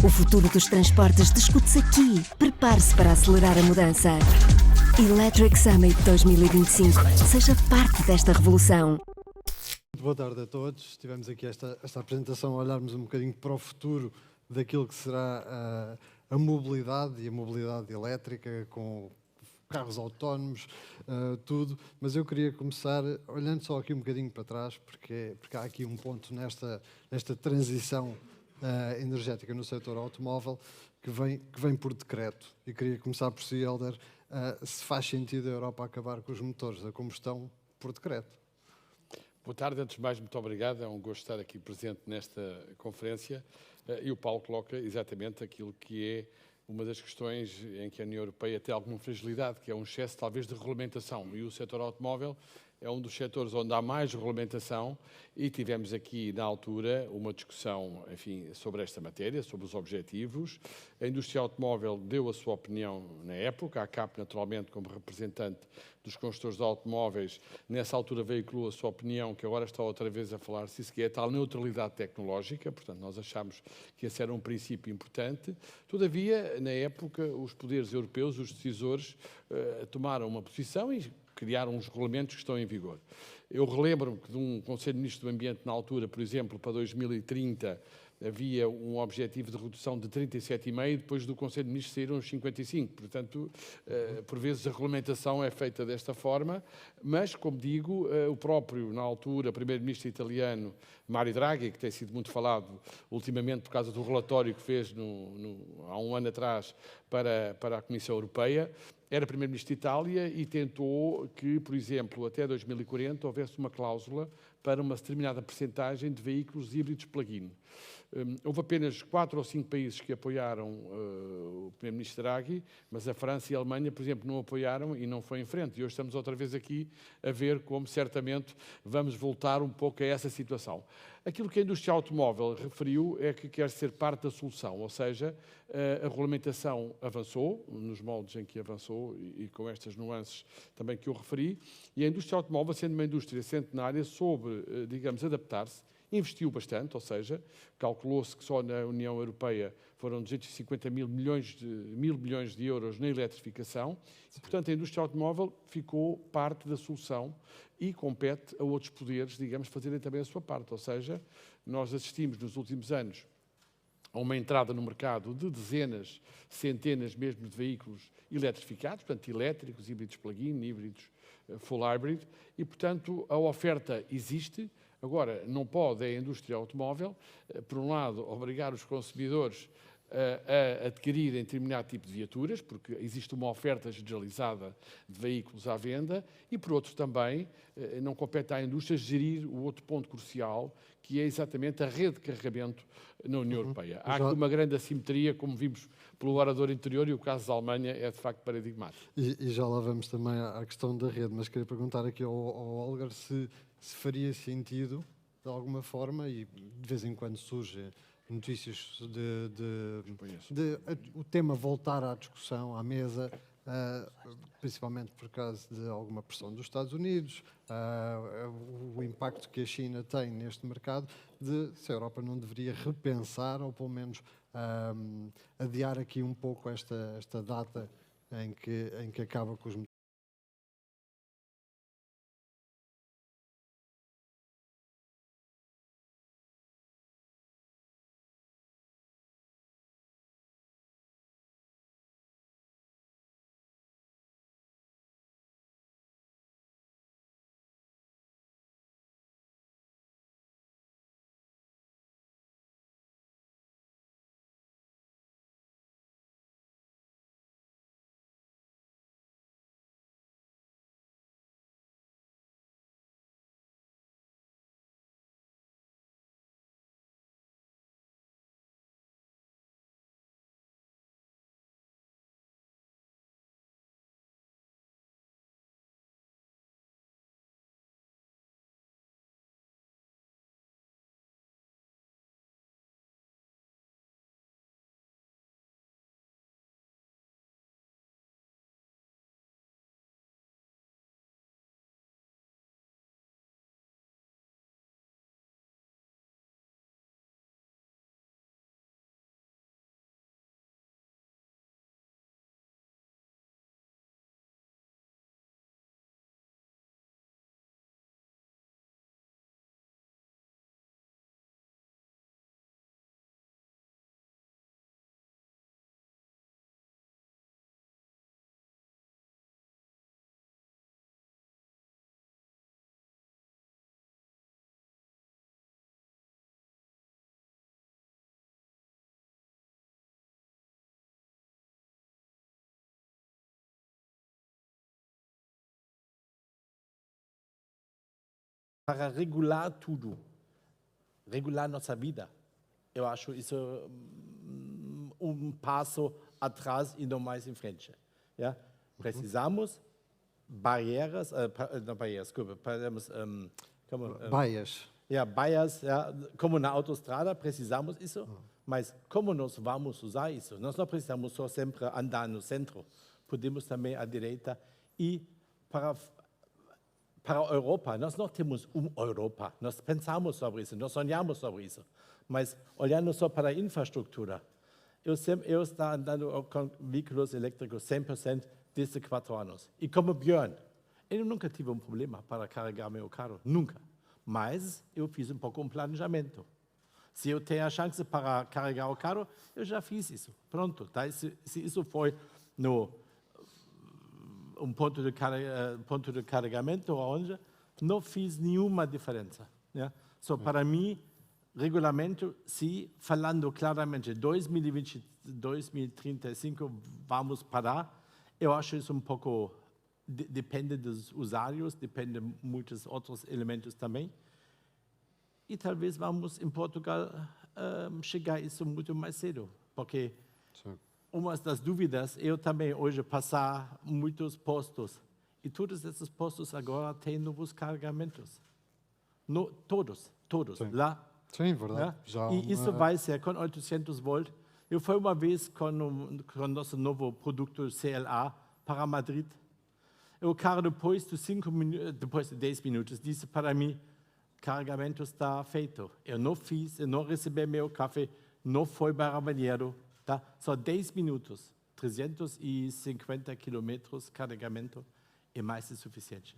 O futuro dos transportes discute-se aqui. Prepare-se para acelerar a mudança. Electric Summit 2025. Seja parte desta revolução. Muito boa tarde a todos. Tivemos aqui esta apresentação a olharmos um bocadinho para o futuro daquilo que será a mobilidade e a mobilidade elétrica com carros autónomos, tudo. Mas eu queria começar olhando só aqui um bocadinho para trás, porque há aqui um ponto nesta transição energética no setor automóvel que vem por decreto. E queria começar por si, Hélder, se faz sentido a Europa acabar com os motores a combustão por decreto. Boa tarde, antes de mais, muito obrigado. É um gosto estar aqui presente nesta conferência. E o Paulo coloca exatamente aquilo que é uma das questões em que a União Europeia tem alguma fragilidade, que é um excesso, talvez, de regulamentação. E o setor automóvel é um dos setores onde há mais regulamentação e tivemos aqui, na altura, uma discussão, enfim, sobre esta matéria, sobre os objetivos. A indústria automóvel deu a sua opinião na época, a CAP, naturalmente, como representante dos construtores de automóveis, nessa altura veiculou a sua opinião, que agora está outra vez a falar-se, que é a tal neutralidade tecnológica, portanto, nós achámos que esse era um princípio importante. Todavia, na época, os poderes europeus, os decisores, tomaram uma posição e criaram os regulamentos que estão em vigor. Eu relembro-me que de um Conselho de Ministros do Ambiente na altura, por exemplo, para 2030, havia um objetivo de redução de 37,5, depois do Conselho de Ministros saíram os 55. Portanto, por vezes a regulamentação é feita desta forma, mas, como digo, o próprio, na altura, primeiro-ministro italiano, Mario Draghi, que tem sido muito falado ultimamente por causa do relatório que fez há um ano atrás para a Comissão Europeia, era primeiro-ministro de Itália e tentou que, por exemplo, até 2040 houvesse uma cláusula para uma determinada percentagem de veículos híbridos plug-in. Houve apenas 4 ou 5 países que apoiaram o primeiro-ministro Draghi, mas a França e a Alemanha, por exemplo, não apoiaram e não foi em frente. E hoje estamos outra vez aqui a ver como, certamente, vamos voltar um pouco a essa situação. Aquilo que a indústria automóvel referiu é que quer ser parte da solução, ou seja, a regulamentação avançou, nos moldes em que avançou e com estas nuances também que eu referi, e a indústria automóvel, sendo uma indústria centenária, soube, digamos, adaptar-se, investiu bastante, ou seja, calculou-se que só na União Europeia foram 250 mil milhões de euros na eletrificação e, portanto, a indústria automóvel ficou parte da solução e compete a outros poderes, digamos, fazerem também a sua parte. Ou seja, nós assistimos nos últimos anos a uma entrada no mercado de dezenas, centenas mesmo de veículos eletrificados, portanto, elétricos, híbridos plug-in, híbridos full hybrid, e, portanto, a oferta existe. Agora, não pode a indústria automóvel, por um lado, obrigar os consumidores a adquirirem determinado tipo de viaturas, porque existe uma oferta generalizada de veículos à venda, e por outro também, não compete à indústria gerir o outro ponto crucial, que é exatamente a rede de carregamento na União Europeia. Há aqui uma grande assimetria, como vimos pelo orador anterior, e o caso da Alemanha é de facto paradigmático. E já lá vamos também à questão da rede, mas queria perguntar aqui ao Holger se faria sentido, de alguma forma, e de vez em quando surge notícias o tema voltar à discussão, à mesa, principalmente por causa de alguma pressão dos Estados Unidos, o impacto que a China tem neste mercado, de se a Europa não deveria repensar, ou pelo menos adiar aqui um pouco esta data em que acaba com os para regular tudo, regular nossa vida. Eu acho isso passo atrás e não mais em frente. Ja? Precisamos barreiras, não barreiras, desculpa, precisamos... Baias. Baias, como na autoestrada, precisamos isso, mas como nós vamos usar isso? Nós não precisamos só sempre andar no centro, podemos também à direita e para a Europa, nós não temos Europa, nós pensamos sobre isso, nós sonhamos sobre isso, mas olhando só para a infraestrutura, eu estou andando com veículos elétricos 100% desde 4 anos. E como Björn, eu nunca tive problema para carregar meu carro, nunca. Mas eu fiz pouco planejamento. Se eu tenho a chance para carregar o carro, eu já fiz isso. Pronto, tá? Se isso foi ponto de carregamento onde não fiz nenhuma diferença. Yeah? Para mim, regulamento, sim, falando claramente, 2035 vamos parar, eu acho isso pouco, depende dos usuários, depende de muitos outros elementos também. E talvez vamos, em Portugal, chegar a isso muito mais cedo, porque uma das dúvidas, eu também hoje passar muitos postos, e todos esses postos agora têm novos carregamentos. Todos, Sim. lá. Sim, verdade. E isso vai ser com 800 volt. Eu fui uma vez com nosso novo produto CLA para Madrid. O carro depois de 10 minutos, disse para mim, carregamento está feito. Eu não fiz, eu não recebi meu café, não foi para o banheiro. Tá? Só 10 minutos, 350 quilômetros carregamento é mais que suficiente.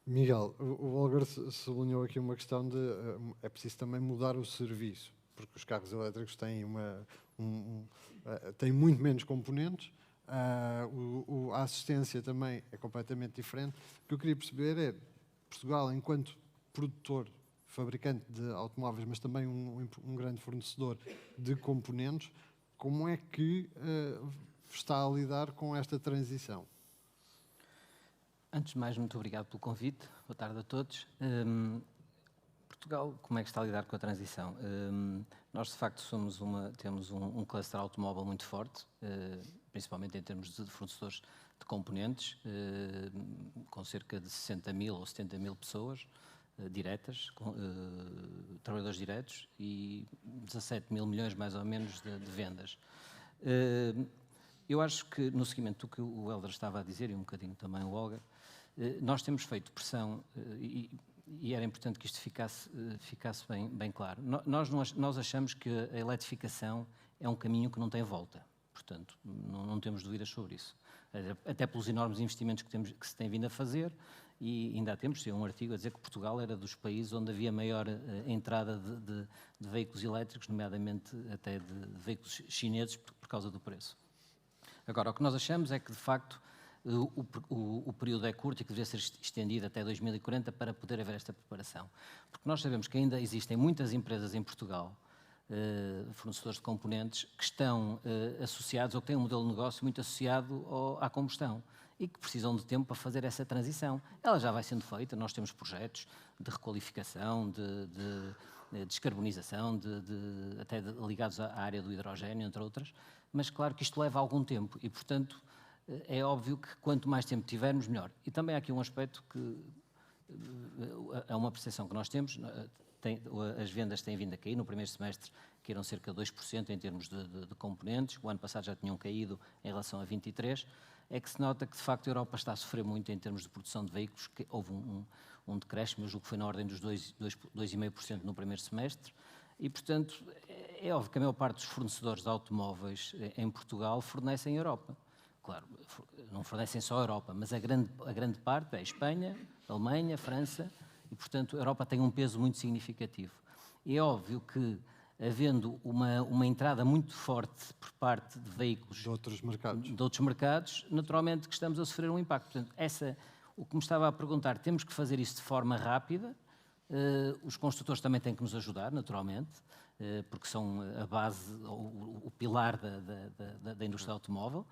Miguel, o Holger sublinhou aqui uma questão de é preciso também mudar o serviço, porque os carros elétricos têm, têm muito menos componentes, a assistência também é completamente diferente. O que eu queria perceber é, Portugal, enquanto produtor, fabricante de automóveis, mas também um grande fornecedor de componentes, como é que está a lidar com esta transição? Antes de mais, muito obrigado pelo convite. Boa tarde a todos. Portugal, como é que está a lidar com a transição? Nós, de facto, temos um cluster automóvel muito forte, principalmente em termos de fornecedores de componentes, com cerca de 60.000 ou 70.000 pessoas diretas, trabalhadores diretos, e 17.000 milhões, mais ou menos, de vendas. Eu acho que, no seguimento do que o Helder estava a dizer, e um bocadinho também o Holger, nós temos feito pressão, e era importante que isto ficasse bem claro. Nós achamos que a eletrificação é um caminho que não tem volta, portanto, não temos dúvidas sobre isso. Até pelos enormes investimentos que se tem vindo a fazer, e ainda temos um artigo a dizer que Portugal era dos países onde havia maior entrada de veículos elétricos, nomeadamente até de veículos chineses, por causa do preço. Agora, o que nós achamos é que, de facto, o período é curto e que deveria ser estendido até 2040 para poder haver esta preparação. Porque nós sabemos que ainda existem muitas empresas em Portugal, fornecedores de componentes, que estão associados ou que têm um modelo de negócio muito associado à combustão e que precisam de tempo para fazer essa transição. Ela já vai sendo feita, nós temos projetos de requalificação, de descarbonização, até ligados à área do hidrogênio, entre outras, mas claro que isto leva algum tempo e, portanto, é óbvio que quanto mais tempo tivermos, melhor. E também há aqui um aspecto que é uma percepção que nós temos, as vendas têm vindo a cair, no primeiro semestre caíram cerca de 2% em termos de componentes, o ano passado já tinham caído em relação a 23%, é que se nota que de facto a Europa está a sofrer muito em termos de produção de veículos, que houve um decréscimo, eu julgo que foi na ordem dos 2,5% no primeiro semestre, e portanto é óbvio que a maior parte dos fornecedores de automóveis em Portugal fornecem a Europa. Claro, não fornecem só a Europa, mas a grande parte é a Espanha, a Alemanha, a França, e portanto a Europa tem um peso muito significativo. E é óbvio que, havendo uma entrada muito forte por parte de veículos de outros mercados, naturalmente que estamos a sofrer um impacto. Portanto, o que me estava a perguntar, temos que fazer isso de forma rápida, os construtores também têm que nos ajudar, naturalmente, porque são a base, o o pilar da indústria automóvel,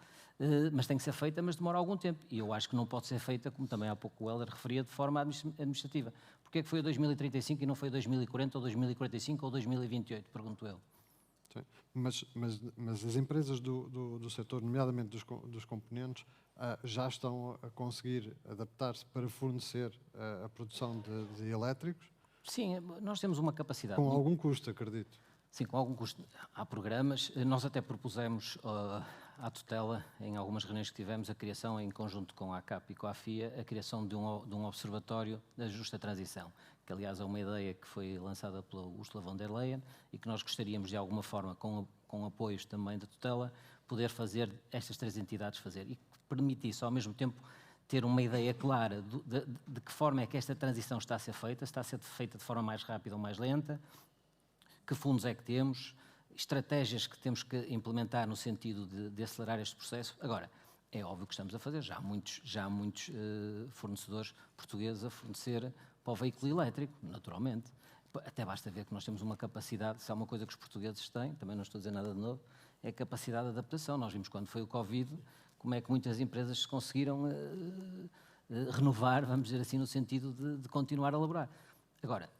mas tem que ser feita, mas demora algum tempo. E eu acho que não pode ser feita, como também há pouco o Helder referia, de forma administrativa. Porquê é que foi a 2035 e não foi a 2040 ou 2045 ou 2028, pergunto eu. Sim. Mas as empresas do setor, nomeadamente dos componentes, já estão a conseguir adaptar-se para fornecer a produção de elétricos? Sim, nós temos uma capacidade. Com algum custo, acredito. Sim, com algum custo. Há programas. Nós até propusemos à tutela, em algumas reuniões que tivemos, a criação, em conjunto com a ACAP e com a AFIA, a criação de um observatório da justa transição, que aliás é uma ideia que foi lançada pela Ursula von der Leyen e que nós gostaríamos de alguma forma, com apoios também da tutela, poder fazer estas 3 entidades fazer e que permitisse ao mesmo tempo ter uma ideia clara de que forma é que esta transição está a ser feita, se está a ser feita de forma mais rápida ou mais lenta, que fundos é que temos, estratégias que temos que implementar no sentido de acelerar este processo. Agora, é óbvio que estamos a fazer, já há muitos fornecedores portugueses a fornecer para o veículo elétrico, naturalmente. Até basta ver que nós temos uma capacidade, se há uma coisa que os portugueses têm, também não estou a dizer nada de novo, é a capacidade de adaptação. Nós vimos quando foi o Covid, como é que muitas empresas se conseguiram renovar, vamos dizer assim, no sentido de continuar a elaborar. Agora,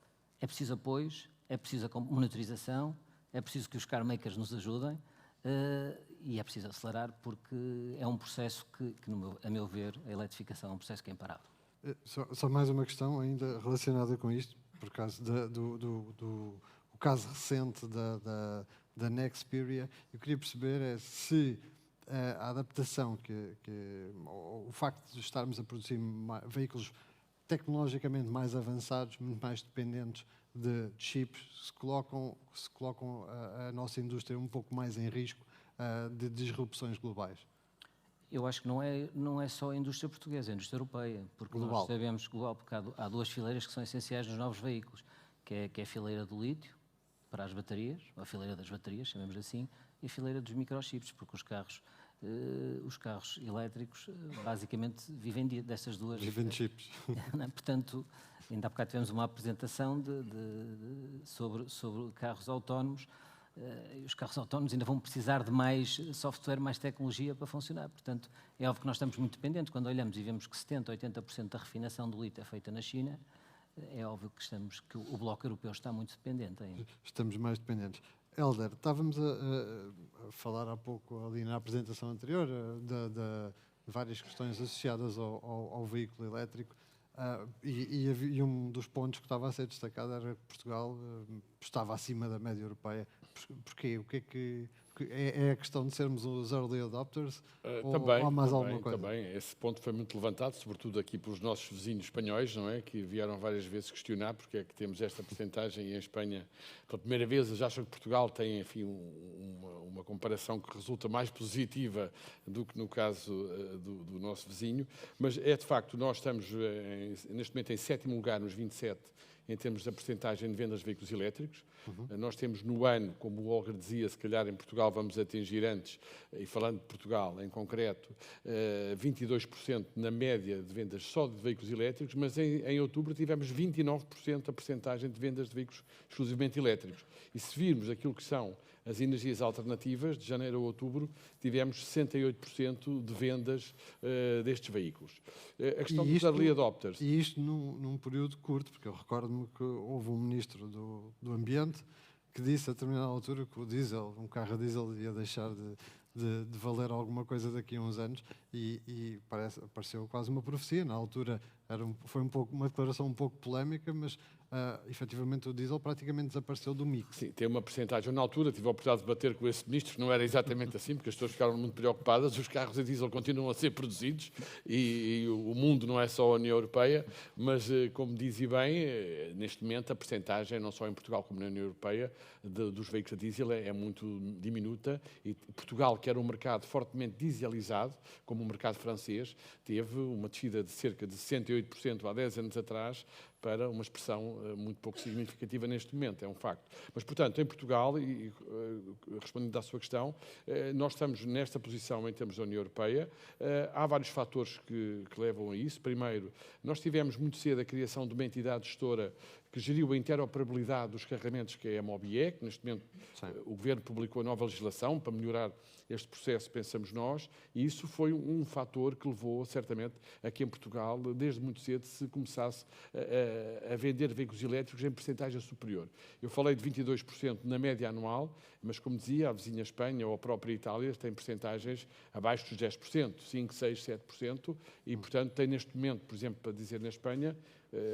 é preciso apoios, é preciso a monitorização, é preciso que os carmakers nos ajudem e é preciso acelerar porque é um processo que a meu ver, a eletrificação é um processo que é imparável. Só mais uma questão ainda relacionada com isto, por causa do caso recente da Nexperia. Eu queria perceber se a adaptação, o facto de estarmos a produzir veículos tecnologicamente mais avançados, muito mais dependentes de chips, se colocam a nossa indústria um pouco mais em risco de disrupções globais. Eu acho que não é só a indústria portuguesa, é a indústria europeia, porque global. Nós sabemos global, porque há 2 fileiras que são essenciais nos novos veículos, que é a fileira do lítio para as baterias, ou a fileira das baterias, chamemos assim, e a fileira dos microchips, porque os carros elétricos basicamente vivem dessas duas. Vivem de chips. Portanto, ainda há bocado tivemos uma apresentação sobre carros autónomos. Os carros autónomos ainda vão precisar de mais software, mais tecnologia para funcionar. Portanto, é óbvio que nós estamos muito dependentes. Quando olhamos e vemos que 70%, 80% da refinação do lítio é feita na China, é óbvio que o bloco europeu está muito dependente ainda. Estamos mais dependentes. Helder, estávamos a falar há pouco ali na apresentação anterior de várias questões associadas ao veículo elétrico e um dos pontos que estava a ser destacado era que Portugal estava acima da média europeia. Porquê? O que é que é a questão de sermos os early adopters ou há mais alguma coisa? Também, esse ponto foi muito levantado, sobretudo aqui pelos nossos vizinhos espanhóis, não é? Que vieram várias vezes questionar porque é que temos esta percentagem em Espanha. Pela primeira vez, eles acham que Portugal tem, enfim, uma comparação que resulta mais positiva do que no caso do nosso vizinho, mas é de facto, nós estamos neste momento em 7º lugar nos 27 em termos da percentagem de vendas de veículos elétricos. Nós temos no ano, como o Olga dizia, se calhar em Portugal vamos atingir antes, e falando de Portugal em concreto, 22% na média de vendas só de veículos elétricos, mas em outubro tivemos 29% a percentagem de vendas de veículos exclusivamente elétricos. E se virmos aquilo que são as energias alternativas, de janeiro a outubro, tivemos 68% de vendas destes veículos. A questão dos early adopters. E isto num período curto, porque eu recordo-me que houve um ministro do Ambiente que disse a determinada altura que o diesel, um carro a diesel, ia deixar de valer alguma coisa daqui a uns anos e pareceu quase uma profecia. Na altura foi uma declaração um pouco polémica, mas efetivamente o diesel praticamente desapareceu do mix. Sim, tem uma percentagem. Na altura tive a oportunidade de debater com esse ministro, que não era exatamente assim, porque as pessoas ficaram muito preocupadas. Os carros a diesel continuam a ser produzidos e o mundo não é só a União Europeia, mas, como dizia bem, neste momento a percentagem, não só em Portugal como na União Europeia, dos veículos a diesel é muito diminuta e Portugal, que era um mercado fortemente dieselizado, como o mercado francês, teve uma descida de cerca de 68% há 10 anos atrás para uma expressão muito pouco significativa neste momento, é um facto. Mas, portanto, em Portugal, e respondendo à sua questão, nós estamos nesta posição em termos da União Europeia. Há vários fatores que levam a isso. Primeiro, nós tivemos muito cedo a criação de uma entidade gestora que geriu a interoperabilidade dos carregamentos, que é a MOBIE, que neste momento o Governo publicou a nova legislação para melhorar este processo, pensamos nós, e isso foi um fator que levou, certamente, a que em Portugal, desde muito cedo, se começasse a vender veículos elétricos em percentagem superior. Eu falei de 22% na média anual, mas, como dizia, a vizinha Espanha ou a própria Itália tem percentagens abaixo dos 10%, 5%, 6%, 7%, e, portanto, tem neste momento, por exemplo, para dizer na Espanha,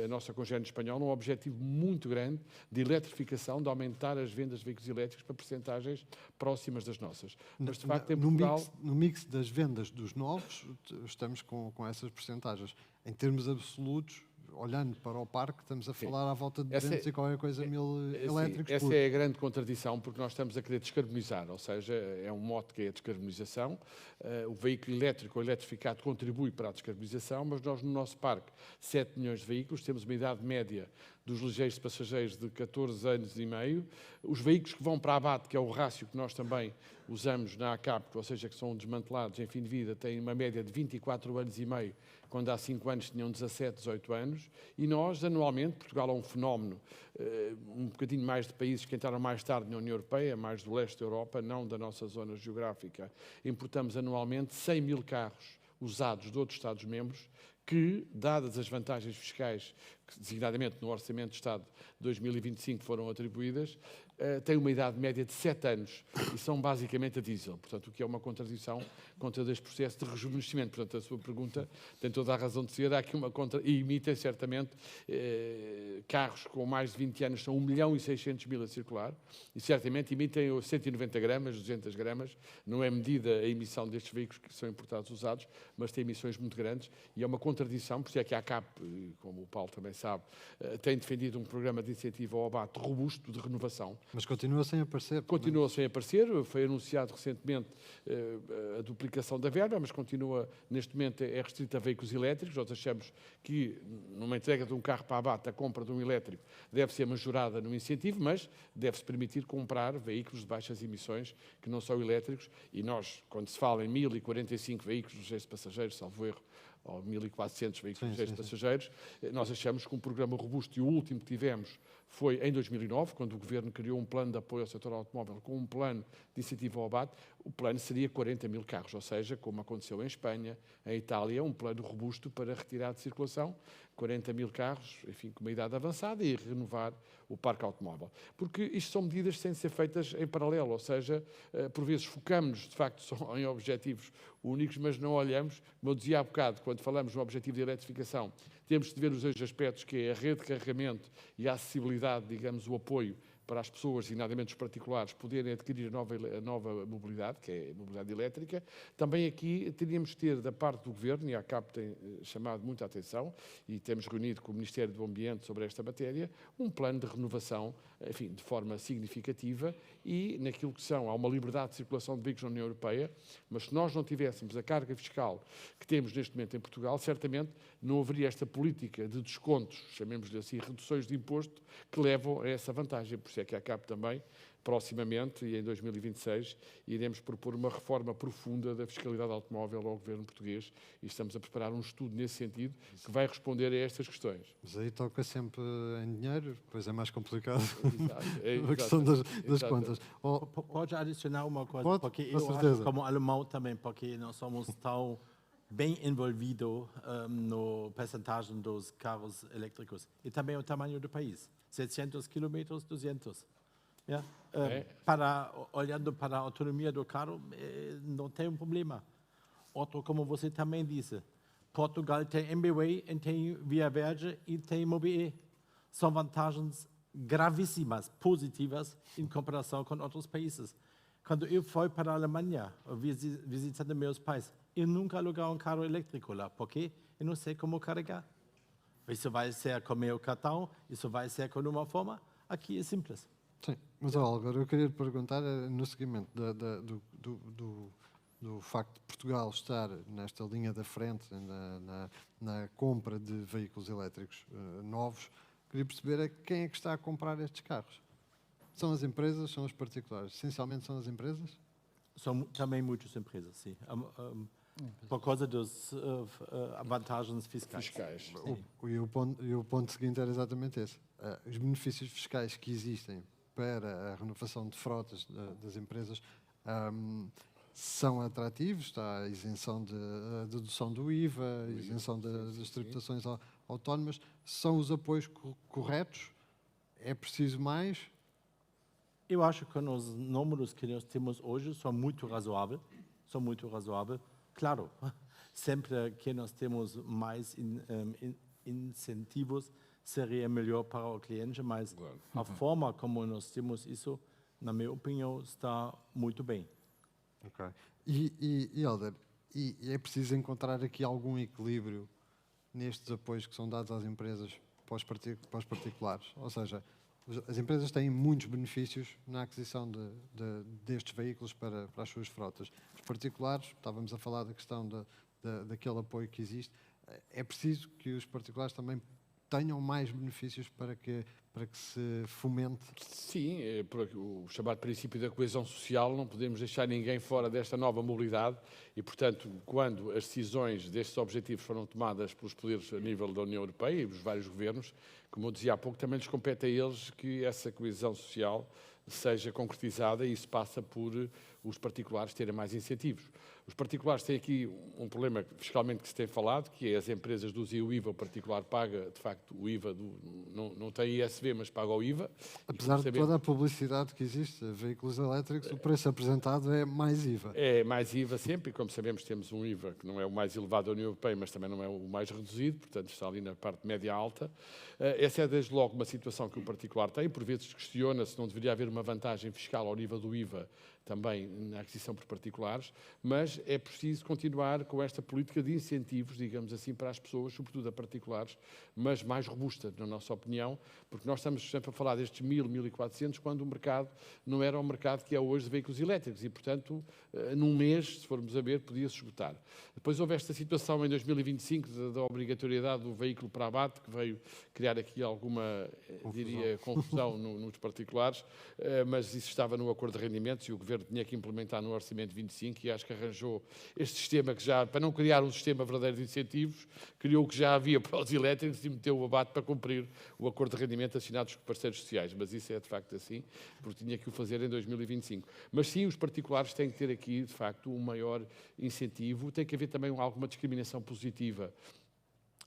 a nossa congénere espanhola, um objetivo muito grande de eletrificação, de aumentar as vendas de veículos elétricos para percentagens próximas das nossas. Mas, de facto, em Portugal... No mix das vendas dos novos, estamos com essas percentagens. Em termos absolutos, olhando para o parque, estamos a falar à volta de 200 e qualquer coisa mil elétricos. Essa é a grande contradição, porque nós estamos a querer descarbonizar, ou seja, é um mote que é a descarbonização. O veículo elétrico ou eletrificado contribui para a descarbonização, mas nós, no nosso parque, 7 milhões de veículos, temos uma idade média dos ligeiros passageiros de 14 anos e meio. Os veículos que vão para a abate, que é o rácio que nós também usamos na ACAP, ou seja, que são desmantelados em fim de vida, têm uma média de 24 anos e meio, quando há 5 anos tinham 17, 18 anos, e nós, anualmente, Portugal é um fenómeno, um bocadinho mais de países que entraram mais tarde na União Europeia, mais do leste da Europa, não da nossa zona geográfica, importamos anualmente 100 mil carros usados de outros Estados-membros, que, dadas as vantagens fiscais, que designadamente no Orçamento de Estado de 2025 foram atribuídas, têm uma idade média de 7 anos e são basicamente a diesel. Portanto, o que é uma contradição com todo este processo de rejuvenescimento. Portanto, a sua pergunta tem toda a razão de ser. Há aqui uma e emitem certamente carros com mais de 20 anos, são 1.600.000 a circular, e certamente emitem 190 gramas, 200 gramas. Não é medida a emissão destes veículos que são importados usados, mas tem emissões muito grandes, e é uma contradição, por isso é que a ACAP, como o Paulo também sabe, tem defendido um programa de incentivo ao abate robusto de renovação. Mas continua sem aparecer. Continua sem aparecer, foi anunciado recentemente a duplicação da verba, mas continua, neste momento, é restrita a veículos elétricos. Nós achamos que, numa entrega de um carro para abate, a compra de um elétrico deve ser majorada no incentivo, mas deve-se permitir comprar veículos de baixas emissões, que não são elétricos, e nós, quando se fala em 1.045 veículos de passageiros, salvo erro, ou 1.400 veículos de passageiros, nós achamos que um programa robusto, e o último que tivemos foi em 2009, quando o Governo criou um plano de apoio ao setor automóvel com um plano de incentivo ao abate. O plano seria 40 mil carros, ou seja, como aconteceu em Espanha, em Itália, um plano robusto para retirar de circulação 40 mil carros, enfim, com uma idade avançada, e renovar o parque automóvel. Porque isto são medidas sem ser feitas em paralelo, ou seja, por vezes focamos-nos, de facto, só em objetivos únicos, mas não olhamos, como eu dizia há bocado, quando falamos no objetivo de eletrificação, temos de ver os dois aspectos, que é a rede de carregamento e a acessibilidade, digamos, o apoio para as pessoas, designadamente os particulares, poderem adquirir a nova mobilidade, que é a mobilidade elétrica. Também aqui teríamos de ter, da parte do Governo, e a ACAP tem chamado muita atenção, e temos reunido com o Ministério do Ambiente sobre esta matéria, um plano de renovação, enfim, de forma significativa, e naquilo que há uma liberdade de circulação de veículos na União Europeia, mas se nós não tivéssemos a carga fiscal que temos neste momento em Portugal, certamente não haveria esta política de descontos, chamemos-lhe assim, reduções de imposto, que levam a essa vantagem. Por isso é que a ACAP também, proximamente, e em 2026, iremos propor uma reforma profunda da fiscalidade automóvel ao Governo português, e estamos a preparar um estudo nesse sentido que vai responder a estas questões. Mas aí toca sempre em dinheiro, depois é mais complicado. Exato, a questão das contas. Pode adicionar uma coisa, Pode, porque com eu certeza. acho, como alemão também, porque nós somos tão bem envolvidos no percentagem dos carros elétricos, e também o tamanho do país, 700 quilômetros, 200. Yeah? Olhando para a autonomia do carro, não tem um problema. Outro, como você também disse, Portugal tem MBWay, tem Via Verde e tem MOBIE. São vantagens gravíssimas, positivas, em comparação com outros países. Quando eu fui para a Alemanha, visitando meus pais, eu nunca aluguei um carro elétrico lá, porque eu não sei como carregar. Isso vai ser com meu cartão, isso vai ser com uma forma. Aqui é simples. Sim, mas agora eu queria lhe perguntar no seguimento do facto de Portugal estar nesta linha da frente na compra de veículos elétricos novos, queria perceber quem é que está a comprar estes carros. São as empresas, são os particulares? Essencialmente são as empresas? São também muitas empresas, sim. Por causa das vantagens fiscais. E o ponto seguinte era exatamente esse. Os benefícios fiscais que existem para a renovação de frotas das empresas são atrativos, está a isenção de dedução do IVA, a isenção das tributações autónomas, são os apoios corretos? É preciso mais? Eu acho que os números que nós temos hoje são muito razoáveis. Claro, sempre que nós temos mais incentivos, seria melhor para o cliente, mas a forma como nós temos isso, na minha opinião, está muito bem. Ok. E Helder, é preciso encontrar aqui algum equilíbrio nestes apoios que são dados às empresas para os particulares? Ou seja, as empresas têm muitos benefícios na aquisição destes veículos para as suas frotas. Os particulares, estávamos a falar da questão daquele apoio que existe, é preciso que os particulares também tenham mais benefícios para que se fomente? Sim, o chamado princípio da coesão social, não podemos deixar ninguém fora desta nova mobilidade e, portanto, quando as decisões destes objetivos foram tomadas pelos poderes a nível da União Europeia e dos vários governos, como eu dizia há pouco, também lhes compete a eles que essa coesão social seja concretizada e isso passa por os particulares terem mais incentivos. Os particulares têm aqui um problema fiscalmente que se tem falado, que é as empresas deduzem o IVA, o particular paga, de facto, o IVA, não tem ISV, mas paga o IVA. Apesar de toda a publicidade que existe, veículos elétricos, o preço apresentado é mais IVA. É mais IVA sempre, e como sabemos temos um IVA que não é o mais elevado da União Europeia, mas também não é o mais reduzido, portanto está ali na parte média-alta. Essa é desde logo uma situação que o particular tem, por vezes questiona se não deveria haver uma vantagem fiscal ao nível do IVA também na aquisição por particulares, mas é preciso continuar com esta política de incentivos, digamos assim, para as pessoas, sobretudo a particulares, mas mais robusta, na nossa opinião, porque nós estamos sempre a falar destes 1.000, 1.400, quando o mercado não era o mercado que é hoje de veículos elétricos e, portanto, num mês, se formos a ver, podia-se esgotar. Depois houve esta situação em 2025 da obrigatoriedade do veículo para abate, que veio criar aqui alguma, diria, confusão nos particulares, mas isso estava no acordo de rendimentos e o Governo tinha que implementar no Orçamento 25 e acho que arranjou este sistema que já, para não criar um sistema verdadeiro de incentivos, criou o que já havia para os elétricos e meteu o abate para cumprir o acordo de rendimento assinado com parceiros sociais. Mas isso é de facto assim, porque tinha que o fazer em 2025. Mas sim, os particulares têm que ter aqui, de facto, um maior incentivo. Tem que haver também alguma discriminação positiva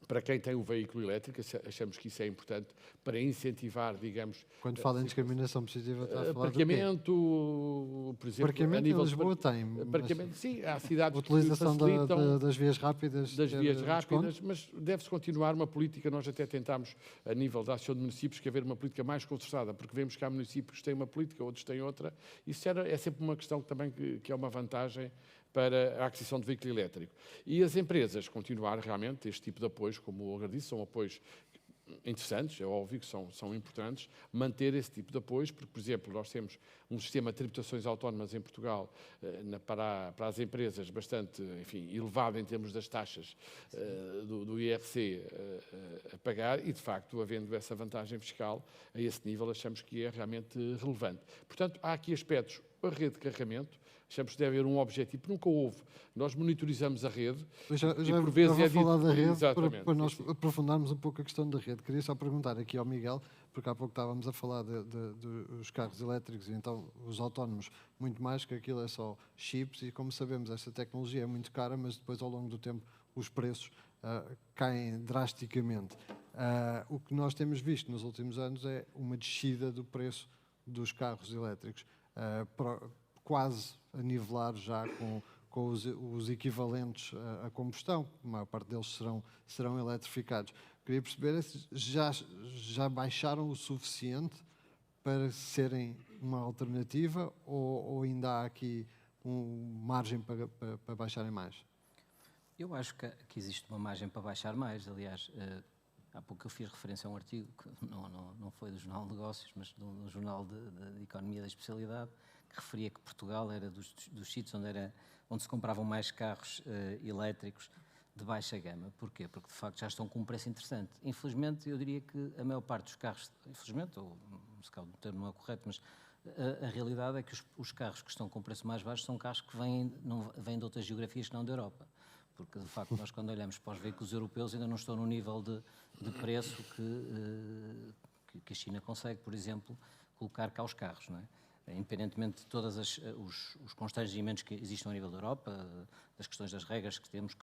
para quem tem o veículo elétrico, achamos que isso é importante para incentivar, digamos... Quando fala em discriminação positiva, está a falar parqueamento, por exemplo... Parqueamento a nível em Lisboa tem. Parqueamento, sim, há cidades utilização que facilitam... das vias rápidas. Das vias rápidas, mas deve-se continuar uma política, nós até tentámos, a nível da ação de municípios, que haver uma política mais concertada, porque vemos que há municípios que têm uma política, outros têm outra. Isso é sempre uma questão também que é uma vantagem para a aquisição de veículo elétrico. E as empresas continuar realmente este tipo de apoios, como o Olga disse, são apoios interessantes, é óbvio que são importantes, manter esse tipo de apoios, porque, por exemplo, nós temos um sistema de tributações autónomas em Portugal para as empresas bastante, enfim, elevado em termos das taxas do IRC a pagar e, de facto, havendo essa vantagem fiscal a esse nível, achamos que é realmente relevante. Portanto, há aqui aspectos, a rede de carregamento, achamos que deve haver um objetivo, nunca houve. Nós monitorizamos a rede e por vezes vou falar da rede para nós sim. aprofundarmos um pouco a questão da rede. Queria só perguntar aqui ao Miguel, porque há pouco estávamos a falar dos carros elétricos e então os autónomos, muito mais que aquilo é só chips e, como sabemos, esta tecnologia é muito cara, mas depois ao longo do tempo os preços caem drasticamente. O que nós temos visto nos últimos anos é uma descida do preço dos carros elétricos, quase a nivelar já com os equivalentes a combustão, a maior parte deles serão eletrificados. Queria perceber se já baixaram o suficiente para serem uma alternativa ou ainda há aqui margem para baixarem mais? Eu acho que existe uma margem para baixar mais. Aliás, há pouco eu fiz referência a um artigo que não foi do Jornal de Negócios, mas do Jornal de Economia da Especialidade, que referia que Portugal era dos sítios onde se compravam mais carros elétricos de baixa gama. Porquê? Porque, de facto, já estão com um preço interessante. Infelizmente, eu diria que a maior parte dos carros, infelizmente, ou se calhar o termo não é correto, mas a realidade é que os carros que estão com preço mais baixo são carros que vêm de outras geografias que não da Europa. Porque, de facto, nós quando olhamos para os veículos europeus ainda não estão no nível de preço que a China consegue, por exemplo, colocar cá os carros, não é? Independentemente de todos os constrangimentos que existem a nível da Europa, das questões das regras que temos.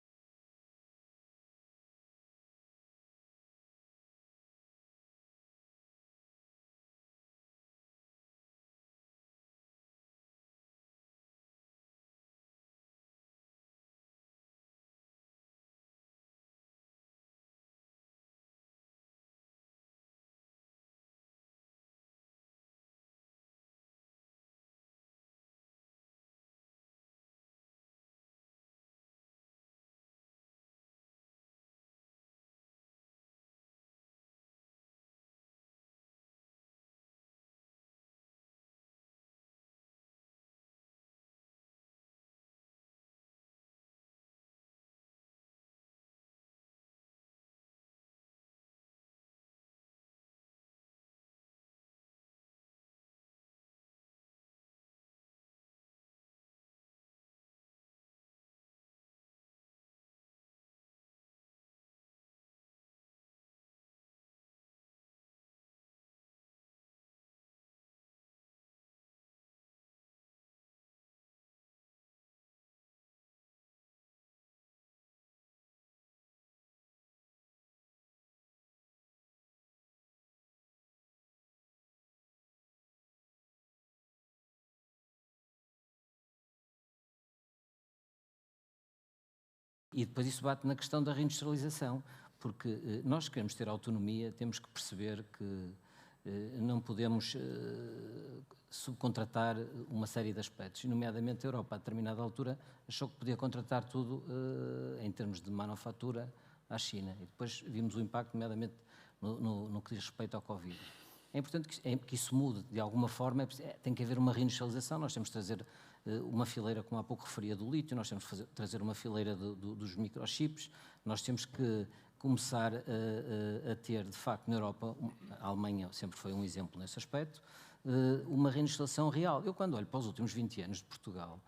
E depois isso bate na questão da reindustrialização, porque nós queremos ter autonomia, temos que perceber que não podemos subcontratar uma série de aspectos, e nomeadamente a Europa, a determinada altura, achou que podia contratar tudo em termos de manufatura à China, e depois vimos o impacto, nomeadamente no que diz respeito ao Covid. É importante que isso mude, de alguma forma, tem que haver uma reindustrialização, nós temos de trazer uma fileira, como há pouco referia, do lítio, nós temos que trazer uma fileira dos microchips, nós temos que começar a ter, de facto, na Europa, a Alemanha sempre foi um exemplo nesse aspecto, uma reindustrialização real. Eu, quando olho para os últimos 20 anos de Portugal,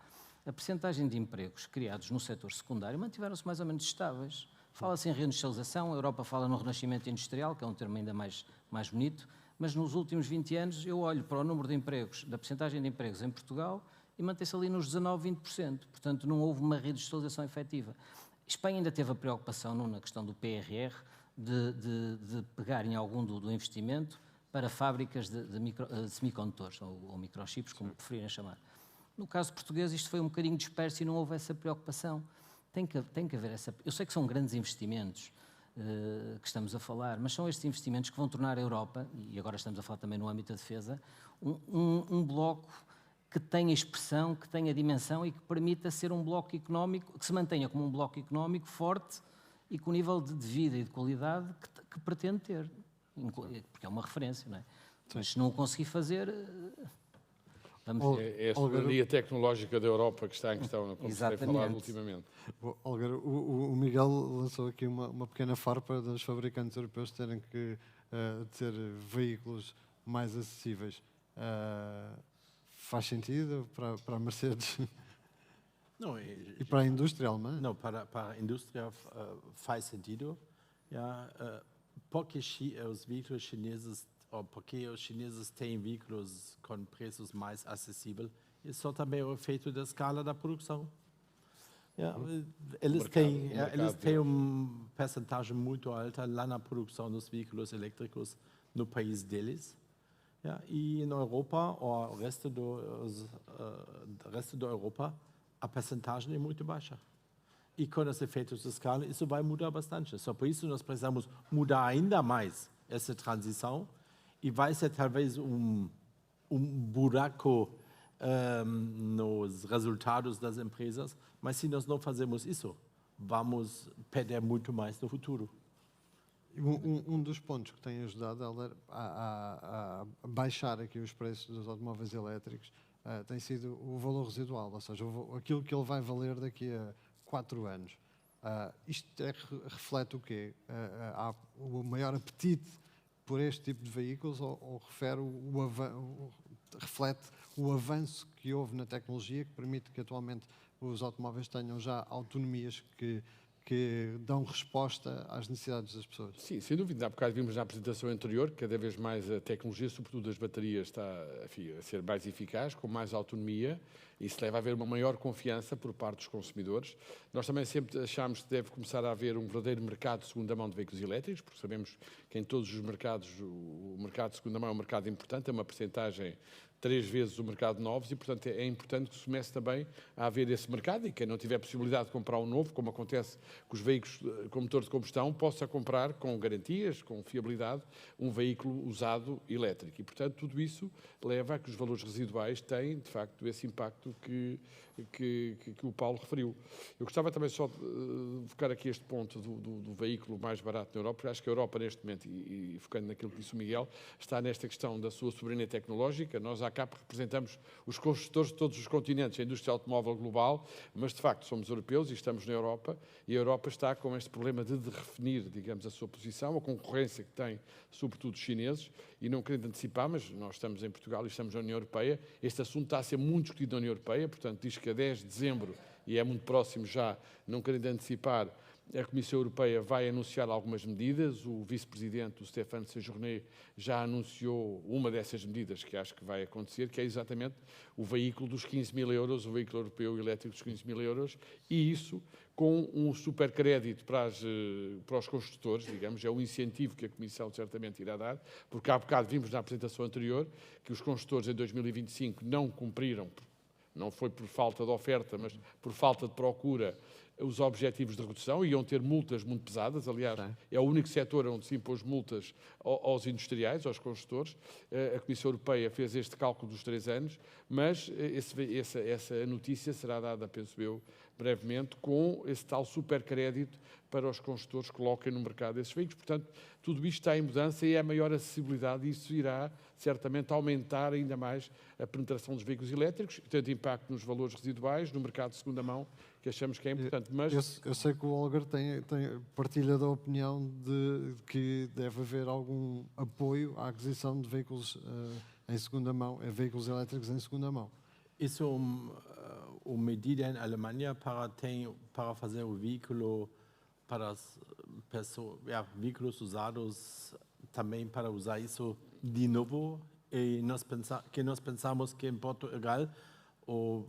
a percentagem de empregos criados no setor secundário mantiveram-se mais ou menos estáveis. Fala-se em reindustrialização, a Europa fala no renascimento industrial, que é um termo ainda mais bonito, mas nos últimos 20 anos eu olho para o número de empregos, da percentagem de empregos em Portugal, e mantém-se ali nos 19, 20%. Portanto, não houve uma reindustrialização efetiva. Espanha ainda teve a preocupação, na questão do PRR, de pegar em algum do investimento para fábricas de semicondutores, ou microchips, como preferirem chamar. No caso português, isto foi um bocadinho disperso e não houve essa preocupação. Tem que haver essa... Eu sei que são grandes investimentos que estamos a falar, mas são estes investimentos que vão tornar a Europa, e agora estamos a falar também no âmbito da defesa, um bloco que tenha expressão, que tenha dimensão e que permita ser um bloco económico, que se mantenha como um bloco económico forte e com o nível de vida e de qualidade que pretende ter, porque é uma referência, não é? Mas se não o conseguir fazer, vamos ver. É a soberania tecnológica da Europa que está em questão, como se tem falado ultimamente. Olga, o Miguel lançou aqui uma pequena farpa dos fabricantes europeus terem que ter veículos mais acessíveis. Faz sentido para a Mercedes Não, e para a indústria alemã? Não, para a indústria faz sentido. Porque os veículos chineses, ou porque os chineses têm veículos com preços mais acessíveis, isso só também é o efeito da escala da produção. Eles têm uma percentagem muito alta lá na produção dos veículos elétricos no país deles. E na Europa, ou o resto da Europa, a percentagem é muito baixa. E com os efeitos de escala, isso vai mudar bastante. Só por isso nós precisamos mudar ainda mais essa transição, e vai ser talvez buraco nos resultados das empresas, mas se nós não fazemos isso, vamos perder muito mais no futuro. Um dos pontos que tem ajudado a baixar aqui os preços dos automóveis elétricos tem sido o valor residual, ou seja, aquilo que ele vai valer daqui a 4 anos. Isto reflete o quê? Há o maior apetite por este tipo de veículos ou reflete o avanço que houve na tecnologia que permite que atualmente os automóveis tenham já autonomias que dão resposta às necessidades das pessoas? Sim, sem dúvida. Há bocado vimos na apresentação anterior que cada vez mais a tecnologia, sobretudo das baterias, está a ser mais eficaz, com mais autonomia. Isso leva a haver uma maior confiança por parte dos consumidores. Nós também sempre achamos que deve começar a haver um verdadeiro mercado de segunda mão de veículos elétricos, porque sabemos que em todos os mercados o mercado de segunda mão é um mercado importante, é uma percentagem 3 vezes o mercado de novos e, portanto, é importante que se comece também a haver esse mercado e quem não tiver possibilidade de comprar um novo, como acontece com os veículos com motor de combustão, possa comprar com garantias, com fiabilidade, um veículo usado elétrico. E, portanto, tudo isso leva a que os valores residuais têm, de facto, esse impacto que o Paulo referiu. Eu gostava também só de focar aqui este ponto do veículo mais barato na Europa, porque acho que a Europa, neste momento, e focando naquilo que disse o Miguel, está nesta questão da sua soberania tecnológica. Nós, à CAP, representamos os construtores de todos os continentes, a indústria automóvel global, mas, de facto, somos europeus e estamos na Europa, e a Europa está com este problema de redefinir, digamos, a sua posição, a concorrência que tem, sobretudo, os chineses, e não querendo antecipar, mas nós estamos em Portugal e estamos na União Europeia, este assunto está a ser muito discutido na União Europeia, portanto, diz que a 10 de dezembro, e é muito próximo já, não querendo antecipar, a Comissão Europeia vai anunciar algumas medidas. O vice-presidente, o Stéphane Séjourné, já anunciou uma dessas medidas que acho que vai acontecer, que é exatamente o veículo dos 15.000 euros, o veículo europeu elétrico dos 15.000 euros, e isso com um supercrédito para os construtores, digamos, é o incentivo que a Comissão certamente irá dar, porque há bocado vimos na apresentação anterior que os construtores em 2025 não cumpriram, não foi por falta de oferta, mas por falta de procura, os objetivos de redução, iam ter multas muito pesadas. Aliás, é o único setor onde se impôs multas aos industriais, aos construtores. A Comissão Europeia fez este cálculo dos 3 anos, mas essa notícia será dada, penso eu, brevemente, com esse tal supercrédito para os construtores que coloquem no mercado esses veículos. Portanto, tudo isto está em mudança e é a maior acessibilidade e isso irá certamente aumentar ainda mais a penetração dos veículos elétricos, tendo impacto nos valores residuais, no mercado de segunda mão, que achamos que é importante. Mas eu sei que o Holger partilha da opinião de que deve haver algum apoio à aquisição de veículos em segunda mão, veículos elétricos em segunda mão. Isso uma medida em Alemanha para fazer o veículo para as pessoas, veículos usados também para usar isso de novo. E nós pensamos que em Portugal o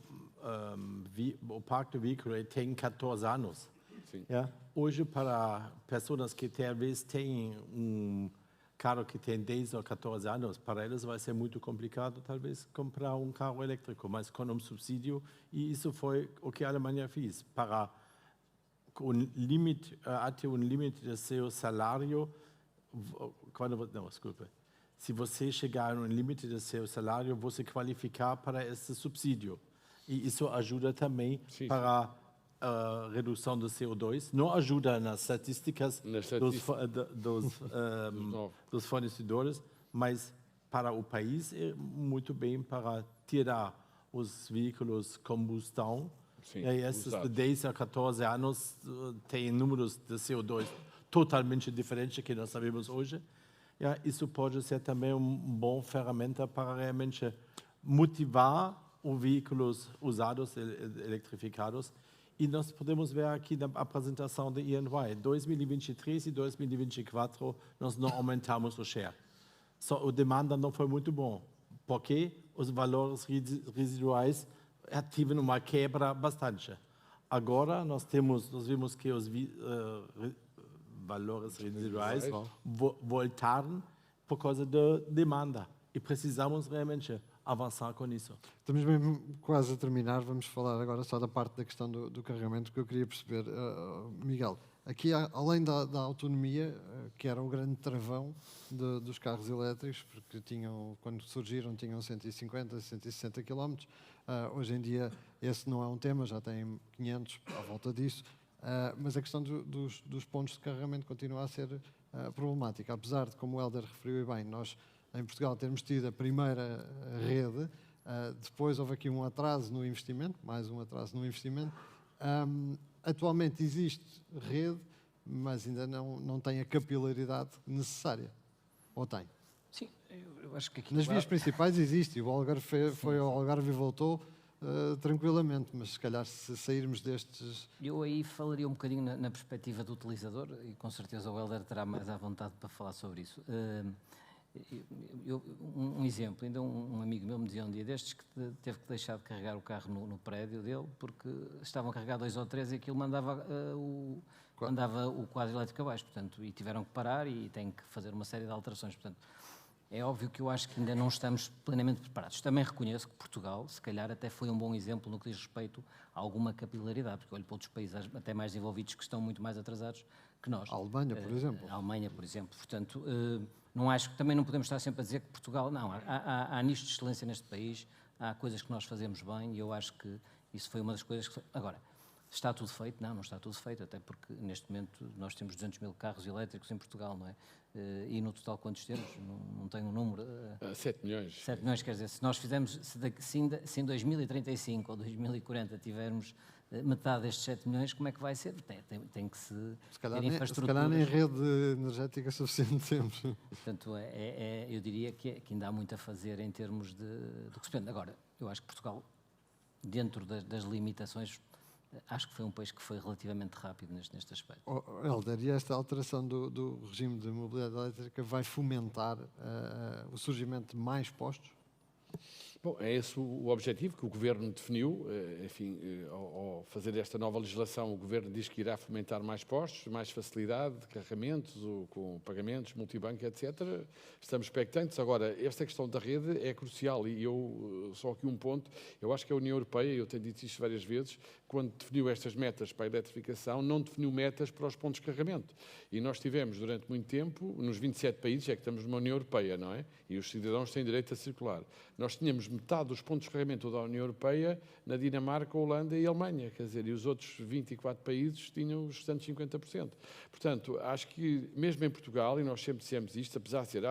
parque de veículos tem 14 anos. Hoje, para pessoas que talvez têm carro que tem 10 ou 14 anos, para eles vai ser muito complicado, talvez, comprar um carro elétrico, mas com um subsídio. E isso foi o que a Alemanha fez. Para até um limite do seu salário, se você chegar no limite do seu salário, você qualificar para esse subsídio. E isso ajuda também para a redução do CO2. Não ajuda nas estatísticas dos fornecedores, mas para o país é muito bem para tirar os veículos combustão. E esses de 10 a 14 anos têm números de CO2 totalmente diferentes que nós sabemos hoje. Isso pode ser também uma boa ferramenta para realmente motivar os veículos usados, eletrificados. E nós podemos ver aqui na apresentação da EY, 2023 e 2024, nós não aumentamos o share. Só a demanda não foi muito bom, porque os valores residuais tiveram uma quebra bastante. Agora nós vimos que os valores residuais voltaram por causa da demanda. E precisamos realmente avançar com isso. Estamos mesmo quase a terminar, vamos falar agora só da parte da questão do carregamento que eu queria perceber. Miguel, aqui além da autonomia, que era o grande travão dos carros elétricos, porque quando surgiram tinham 150, 160 km, hoje em dia esse não é um tema, já tem 500 à volta disso, mas a questão dos pontos de carregamento continua a ser problemática, apesar de, como o Helder referiu bem, nós em Portugal termos tido a primeira rede, Depois houve aqui um atraso no investimento, mais um atraso no investimento. Atualmente existe rede, mas ainda não tem a capilaridade necessária. Ou tem? Sim, eu acho que aqui... Nas vias principais existe. O Algarve foi ao Algarve e voltou tranquilamente, mas se calhar se sairmos destes... Eu aí falaria um bocadinho na perspectiva do utilizador e com certeza o Hélder terá mais à vontade para falar sobre isso. Um exemplo, ainda um amigo meu me dizia um dia destes que teve que deixar de carregar o carro no prédio dele porque estavam a carregar 2 ou 3 e aquilo mandava o quadro elétrico abaixo, portanto, e tiveram que parar e têm que fazer uma série de alterações, portanto, é óbvio que eu acho que ainda não estamos plenamente preparados. Também reconheço que Portugal, se calhar, até foi um bom exemplo no que diz respeito a alguma capilaridade, porque olho para outros países até mais desenvolvidos que estão muito mais atrasados que nós. A Alemanha, por exemplo. A Alemanha, por exemplo. Portanto, não acho que também não podemos estar sempre a dizer que Portugal... Não, há nichos de excelência neste país, há coisas que nós fazemos bem e eu acho que isso foi uma das coisas que... Agora, está tudo feito? Não está tudo feito, até porque neste momento nós temos 200 mil carros elétricos em Portugal, não é? E no total quantos temos? Não tenho um número. 7 milhões. 7 milhões, quer dizer, se nós fizermos, se em 2035 ou 2040 tivermos metade destes 7 milhões, como é que vai ser? Tem que se calhar, ter infraestruturas. se calhar nem rede energética suficiente temos. Portanto, eu diria que ainda há muito a fazer em termos do que se pretende. Agora, eu acho que Portugal, dentro das limitações, acho que foi um país que foi relativamente rápido neste aspecto. Hélder, e esta alteração do regime de mobilidade elétrica vai fomentar o surgimento de mais postos? Bom, é esse o objetivo que o Governo definiu. Enfim, ao fazer esta nova legislação, o Governo diz que irá fomentar mais postos, mais facilidade de carregamentos, com pagamentos, multibanco, etc. Estamos expectantes. Agora, esta questão da rede é crucial e só aqui um ponto. Eu acho que a União Europeia, eu tenho dito isto várias vezes, quando definiu estas metas para a eletrificação, não definiu metas para os pontos de carregamento. E nós tivemos, durante muito tempo, nos 27 países, é que estamos numa União Europeia, não é? E os cidadãos têm direito a circular. Nós tínhamos metade dos pontos de carregamento da União Europeia na Dinamarca, Holanda e Alemanha, quer dizer, e os outros 24 países tinham os restantes 50%. Portanto, acho que mesmo em Portugal, e nós sempre dissemos isto, apesar de ser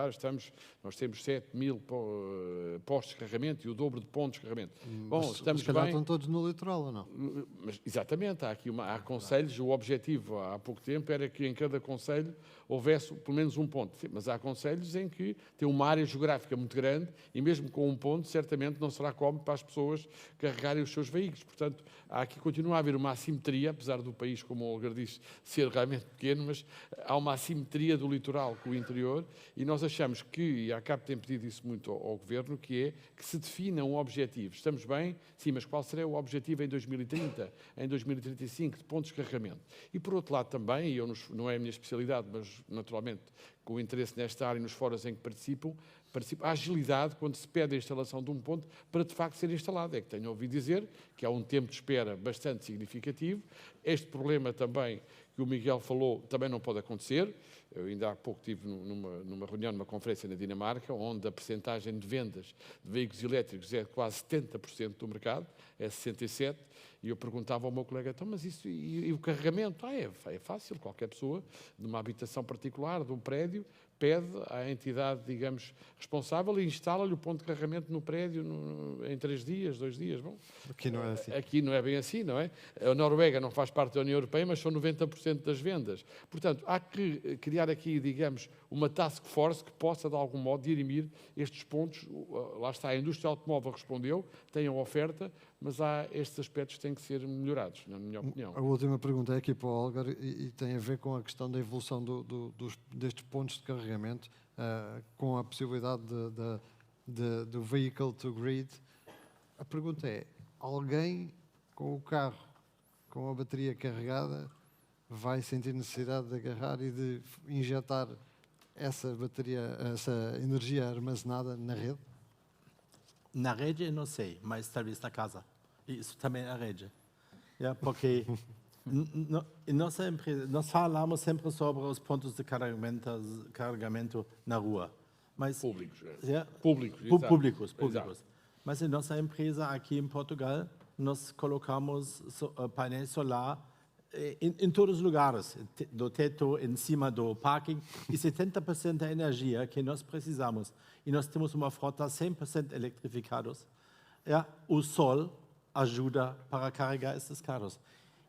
nós temos 7 mil postos de carregamento e o dobro de pontos de carregamento. Bom, estamos se calhar bem. Estão todos no litoral, ou não? Mas, exatamente, há concelhos, o objetivo há pouco tempo era que em cada concelho houvesse pelo menos um ponto. Sim, mas há concelhos em que tem uma área geográfica muito grande e mesmo com um ponto, certamente não será cómodo para as pessoas carregarem os seus veículos. Portanto, continua a haver uma assimetria, apesar do país, como o Olga disse, ser realmente pequeno, mas há uma assimetria do litoral com o interior e nós achamos que, e a ACAP tem pedido isso muito ao Governo, que se defina um objetivo. Estamos bem? Sim, mas qual será o objetivo em 2030, em 2035, de pontos de carregamento? E por outro lado também, e não é a minha especialidade, mas naturalmente com o interesse nesta área e nos fóruns em que participo, a agilidade quando se pede a instalação de um ponto para de facto ser instalado. É que tenho ouvido dizer que há um tempo de espera bastante significativo. Este problema também que o Miguel falou também não pode acontecer. Eu ainda há pouco estive numa reunião, numa conferência na Dinamarca, onde a percentagem de vendas de veículos elétricos é quase 70% do mercado, é 67%, e eu perguntava ao meu colega, então, mas isso e o carregamento? É fácil, qualquer pessoa de uma habitação particular, de um prédio, pede à entidade, digamos, responsável e instala-lhe o ponto de carregamento no prédio em 3 dias, 2 dias. Bom, aqui não é assim. Aqui não é bem assim, não é? A Noruega não faz parte da União Europeia, mas são 90% das vendas. Portanto, há que criar aqui, digamos, uma task force que possa, de algum modo, dirimir estes pontos. Lá está, a indústria automóvel respondeu, tem a oferta, mas há estes aspectos que têm que ser melhorados, na minha opinião. A última pergunta é aqui para o Olga e tem a ver com a questão da evolução destes pontos de carregamento, com a possibilidade do vehicle to grid. A pergunta é, alguém com o carro, com a bateria carregada, vai sentir necessidade de agarrar e de injetar essa bateria, essa energia armazenada na rede? Na rede, não sei, mas talvez na casa. Isso também é a rede. Porque nossa empresa, nós falamos sempre sobre os pontos de carregamento na rua. Mas, Públicos. Públicos. Exato. Mas em nossa empresa aqui em Portugal, nós colocamos painel solar em todos os lugares, do teto, em cima do parking, e 70% da energia que nós precisamos, e nós temos uma frota 100% eletrificados, o sol ajuda para carregar esses carros.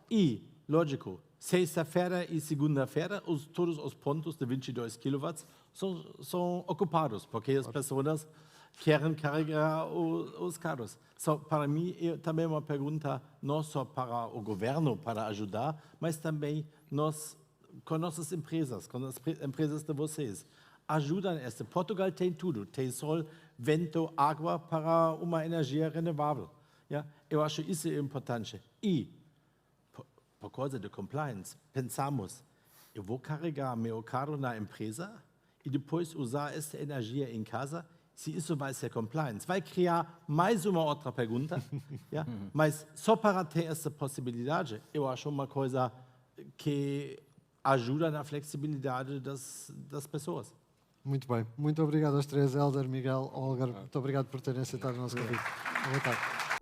E, lógico, sexta-feira e segunda-feira, todos os pontos de 22 kW são ocupados, porque as pessoas querem carregar os carros. Para mim, também uma pergunta não só para o governo, para ajudar, mas também com nossas empresas, com as empresas de vocês. Ajudam essa. Portugal tem tudo, tem sol, vento, água para uma energia renovável. Eu acho isso importante. E, por causa de compliance, pensamos, eu vou carregar meu carro na empresa e depois usar essa energia em casa, se isso vai ser compliance. Vai criar mais uma outra pergunta, mas só para ter essa possibilidade, eu acho uma coisa que ajuda na flexibilidade das pessoas. Muito bem. Muito obrigado aos três, Hélder, Miguel, Olga. Muito obrigado por terem aceitado o nosso convite. Boa tarde.